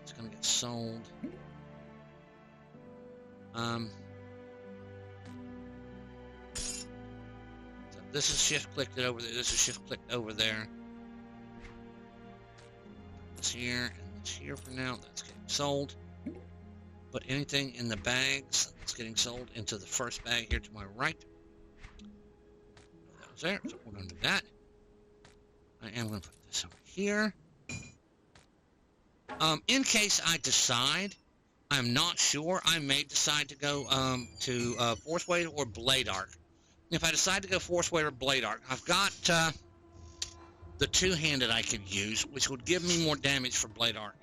A: It's going to get sold. So this is shift clicked over there. This is shift clicked over there. This here and this here for now. That's getting sold. Put anything in the bags that's getting sold into the first bag here to my right. That was there. So we're going to do that. I am going to put this over here. In case I decide, I'm not sure, I may decide to go to Force Weight or Blade Arc. If I decide to go Force Weight or Blade Arc, I've got the two-handed I could use, which would give me more damage for Blade Arc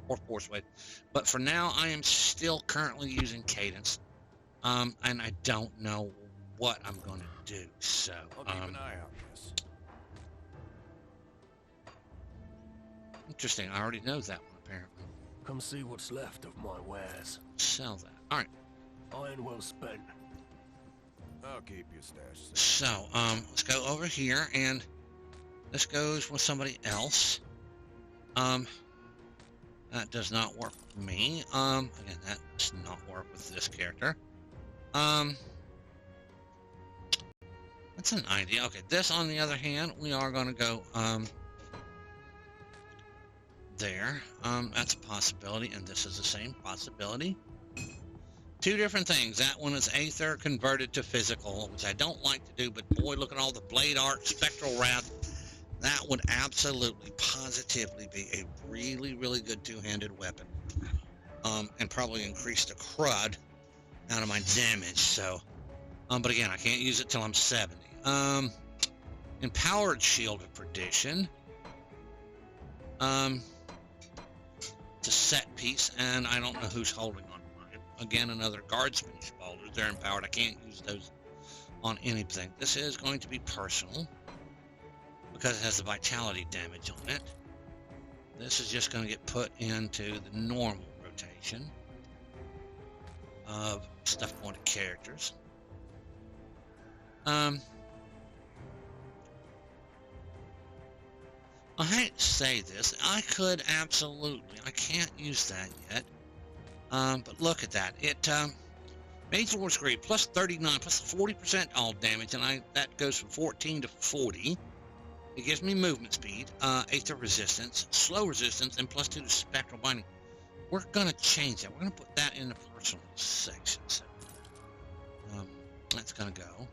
A: or Force Weight. But for now, I am still currently using Cadence, and I don't know what I'm going to do. So,
B: I'll keep an eye out, miss.
A: Interesting. I already know that one, apparently.
E: Come see what's left of my wares.
A: Sell that. All right.
E: Iron well spent.
B: I'll keep your stash safe.
A: So, let's go over here, and this goes with somebody else. That does not work with me. Again, that does not work with this character. That's an idea. Okay, this, on the other hand, we are going to go, there. That's a possibility, and this is the same possibility. Two different things. That one is Aether converted to physical, which I don't like to do, but boy, look at all the Blade Arc, Spectral Wrath. That would absolutely, positively be a really, really good two-handed weapon. And probably increase the crud out of my damage, so. But again, I can't use it till I'm 70. Empowered Shield of Perdition. It's a set piece, and I don't know who's holding on mine. Again, another Guardsman shoulders. They're empowered. I can't use those on anything. This is going to be personal because it has the vitality damage on it. This is just going to get put into the normal rotation of stuff going to characters. I hate to say this. I could absolutely. I can't use that yet. But look at that. It Mage Lord's Greed plus 39 plus 40% all damage, and that goes from 14 to 40. It gives me movement speed, Aether resistance, slow resistance, and plus 2 to spectral binding. We're gonna change that. We're gonna put that in the personal section. So that's gonna go.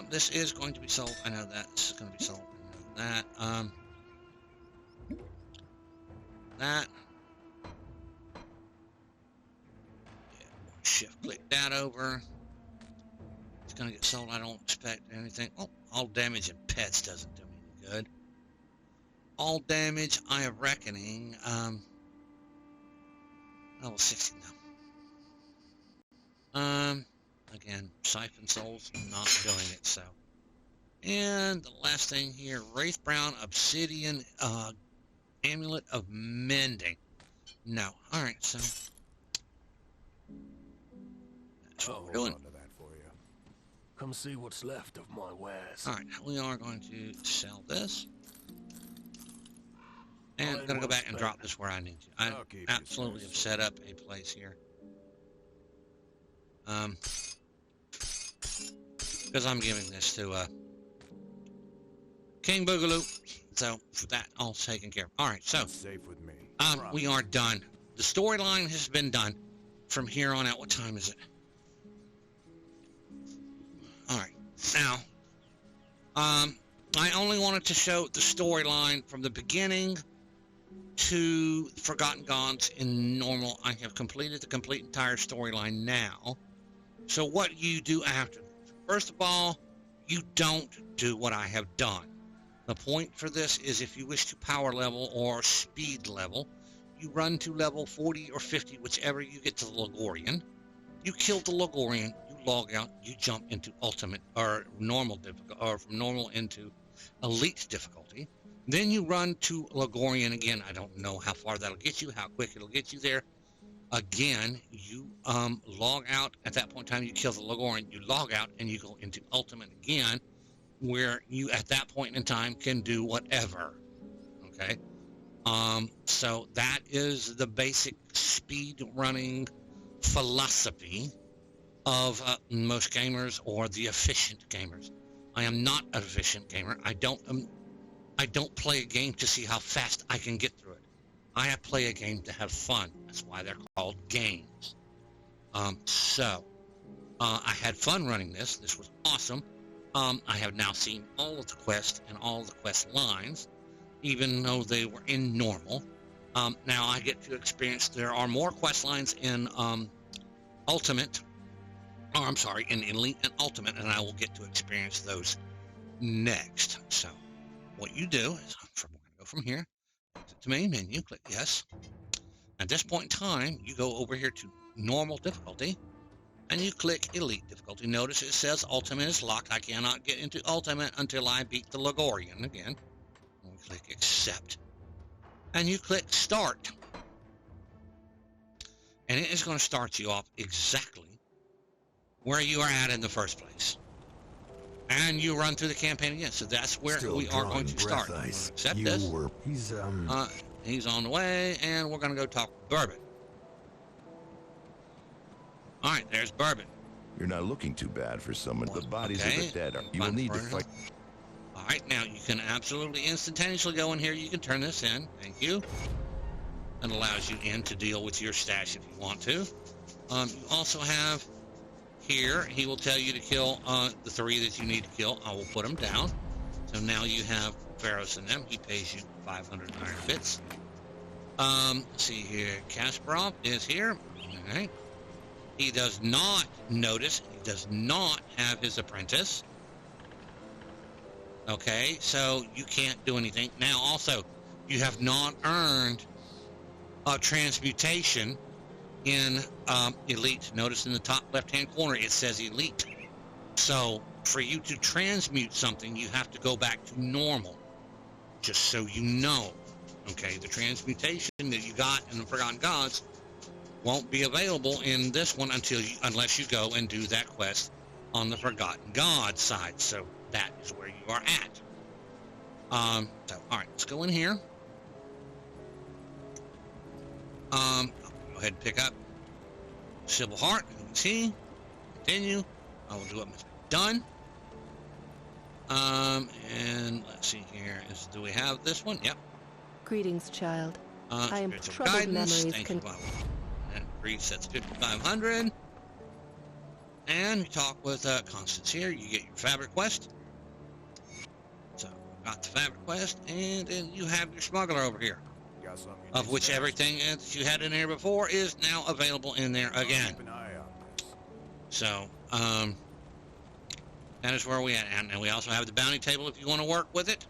A: This is going to be sold. I know that. This is going to be sold. I know that. That. Yeah, shift click that over. It's going to get sold. I don't expect anything. Oh, all damage and pets doesn't do me any good. All damage, Eye of Reckoning. Level 60 now. Again, Siphon Souls, not doing it, so. And the last thing here, Wraithbound Obsidian Amulet of Mending. No. Alright, so. That's what we're doing.
B: Hold on to that for you.
E: Come see what's left of my wares.
A: Alright, we are going to sell this. And I'm going to go back and drop this where I need to. I absolutely have set up a place here. Because I'm giving this to King Boogaloo, so for that all taken care of. All right, so
B: Safe with me.
A: we are done. The storyline has been done. From here on out, what time is it? All right, now I only wanted to show the storyline from the beginning to Forgotten Gods in normal. I have completed the entire storyline now. So what you do after? First of all, you don't do what I have done. The point for this is if you wish to power level or speed level, you run to level 40 or 50, whichever you get to the Logorian. You kill the Logorian, you log out, you jump into ultimate or normal difficulty, or from normal into elite difficulty. Then you run to Logorian again. I don't know how far that'll get you, how quick it'll get you there. Again, you log out. At that point in time, you kill the Logorian, you log out, and you go into ultimate again. where you at that point in time can do whatever. Okay. So that is the basic speed running philosophy of most gamers, or the efficient gamers. I am not an efficient gamer. I don't play a game to see how fast I can get through it. I play a game to have fun. That's why they're called games. I had fun running this. This was awesome. I have now seen all of the quests and all of the quest lines, even though they were in normal. Now I get to experience, there are more quest lines in Ultimate, or I'm sorry, in Elite and Ultimate, and I will get to experience those next. So what you do is, we're going to go from here, exit the main menu, click yes. At this point in time, you go over here to normal difficulty, and you click Elite difficulty. Notice it says Ultimate is locked. I cannot get into Ultimate until I beat the Logorian again. And we click Accept. And you click Start. And it is going to start you off exactly where you are at in the first place. And you run through the campaign again. So that's where we are going to start. Accept this. He's on the way, and we're going to go talk to Bourbon. All right, there's Bourbon.
G: You're not looking too bad for someone. The bodies of the dead. You will need to fight.
A: All right, now you can absolutely instantaneously go in here. You can turn this in. Thank you. It allows you in to deal with your stash if you want to. You also have here, he will tell you to kill the 3 that you need to kill. I will put them down. So now you have Pharaohs in them. He pays you 500 iron bits. Let's see here. Kasparov is here. All right. He does not notice. He does not have his apprentice. Okay, so you can't do anything. Now, also, you have not earned a transmutation in Elite. Notice in the top left-hand corner, it says Elite. So, for you to transmute something, you have to go back to normal. Just so you know. Okay, the transmutation that you got in the Forgotten Gods won't be available in this one unless you go and do that quest on the Forgotten Gods side. So that is where you are at. All right, let's go in here. I'll go ahead and pick up Sybil Hart. See, continue. I will do it. Done. And let's see here. Do we have this one? Yep.
H: Greetings, child. I am
A: Spiritual
H: troubled
A: guidance.
H: memories.
A: Thank you, Bob. And resets 5,500. And you talk with Constance here. You get your fabric quest. So, got the fabric quest, and then you have your smuggler over here.
B: Got something you
A: Of
B: need
A: which
B: stashed?
A: everything that you had in there before is now available in there again.
B: Keep an eye on this.
A: So, that is where we at. And we also have the bounty table if you want to work with it.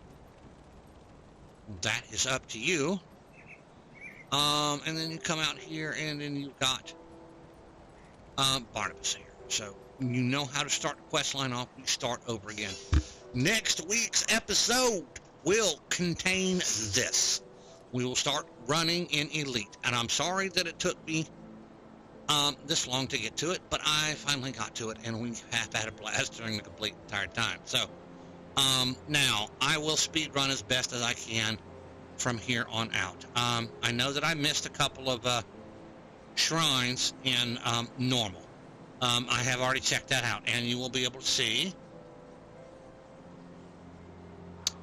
A: That is up to you. And then you come out here, and then you've got Barnabas here. So you know how to start the quest line off. You start over again. Next week's episode will contain this. We will start running in Elite. And I'm sorry that it took me this long to get to it, but I finally got to it, and we have had a blast during the complete entire time. So now I will speed run as best as I can from here on out. I know that I missed a couple of shrines in normal. I have already checked that out, and you will be able to see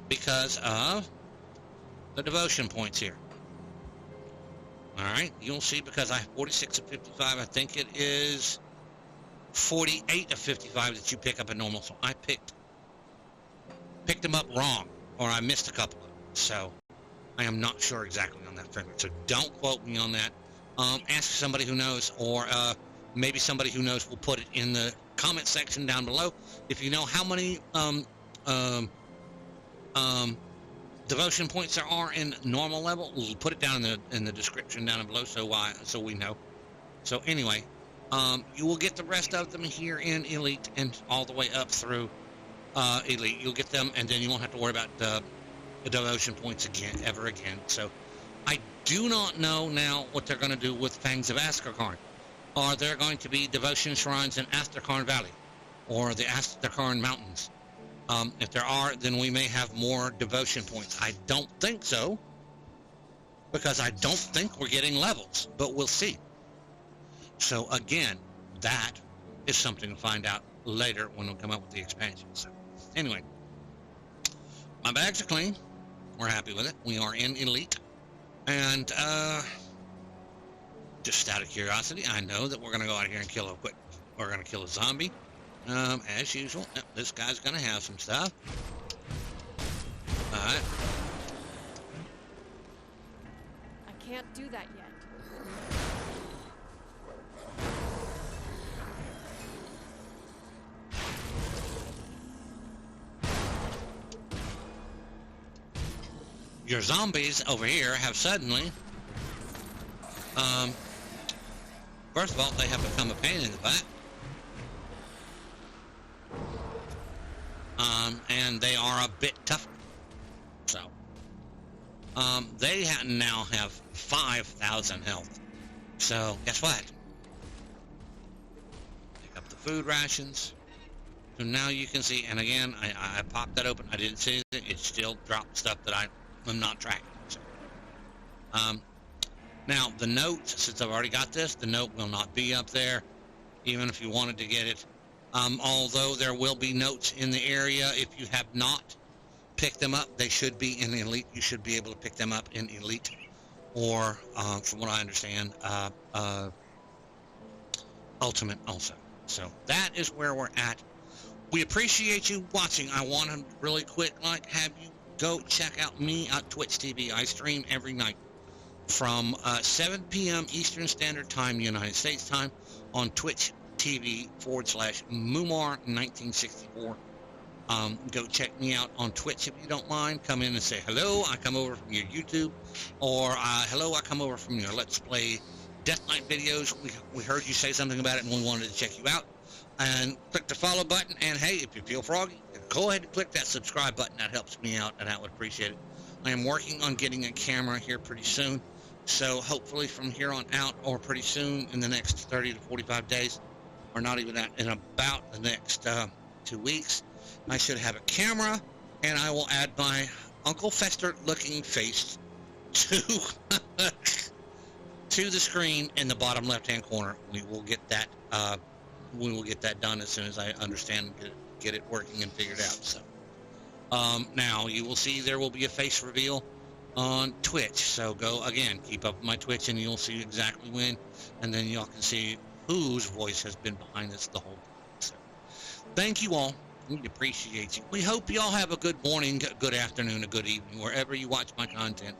A: because of the devotion points here. All right, you'll see because I have 46 of 55. I think it is 48 of 55 that you pick up in normal. So I picked them up wrong, or I missed a couple of them. So I am not sure exactly on that figure. So don't quote me on that. Ask somebody who knows, or maybe somebody who knows will put it in the comment section down below. If you know how many devotion points there are in normal level, we'll put it down in the description down below so we know. So anyway, you will get the rest of them here in Elite and all the way up through Elite. You'll get them, and then you won't have to worry about the devotion points ever again. So I do not know now what they're going to do with Fangs of Astrakhan. Are there going to be devotion shrines in Astrakhan Valley or the Astrakhan Mountains? If there are, then we may have more devotion points. I don't think so, because I don't think we're getting levels, but we'll see. So again, that is something to find out later when we come up with the expansion. So anyway, my bags are clean. We're happy with it. We are in Elite. And just out of curiosity, I know that we're going to go out here and we're going to kill a zombie. As usual. This guy's going to have some stuff. All right.
C: I can't do that yet.
A: Your zombies over here have suddenly, first of all, they have become a pain in the butt. And they are a bit tougher. So, they now have 5,000 health. So, guess what? Pick up the food rations. So now you can see, and again, I popped that open. I didn't see anything. It still dropped stuff that I'm not tracking. So, now, the note, since I've already got this, the note will not be up there, even if you wanted to get it. Although there will be notes in the area, if you have not picked them up, they should be in Elite. You should be able to pick them up in Elite, or, from what I understand, Ultimate also. So that is where we're at. We appreciate you watching. I want to really quick, have you go check out me at Twitch TV. I stream every night from 7 p.m. Eastern Standard Time, United States time, on Twitch TV/Mumar1964. Go check me out on Twitch if you don't mind. Come in and say hello. I come over from your YouTube, or hello, I come over from your Let's Play Death Knight videos. We heard you say something about it, and we wanted to check you out. And click the follow button. And hey, if you feel froggy, go ahead and click that subscribe button. That helps me out, and I would appreciate it. I am working on getting a camera here pretty soon. So hopefully from here on out, or pretty soon in the next 30 to 45 days, or not even that, in about the next 2 weeks, I should have a camera, and I will add my Uncle Fester looking face to to the screen in the bottom left hand corner. We will get that done as soon as I understand and get it working and figured out. So now you will see there will be a face reveal on Twitch. So go again, keep up with my Twitch, and you'll see exactly when, and then y'all can see whose voice has been behind this the whole time. So thank you all. We appreciate you. We hope y'all have a good morning, good afternoon, a good evening, wherever you watch my content.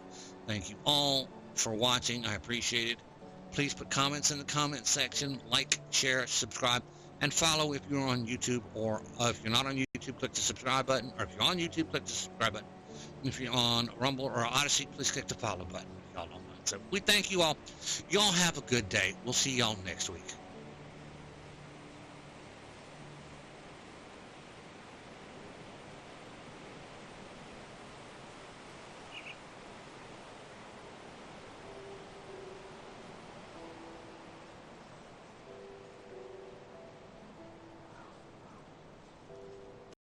A: Thank you all for watching. I appreciate it. Please put comments in the comment section, like, share, subscribe, and follow if you're on YouTube, or if you're not on YouTube, click the subscribe button, or if you're on YouTube, click the subscribe button. If you're on Rumble or Odyssey, please click the follow button. Y'all don't mind. So we thank you all. Y'all have a good day. We'll see y'all next week.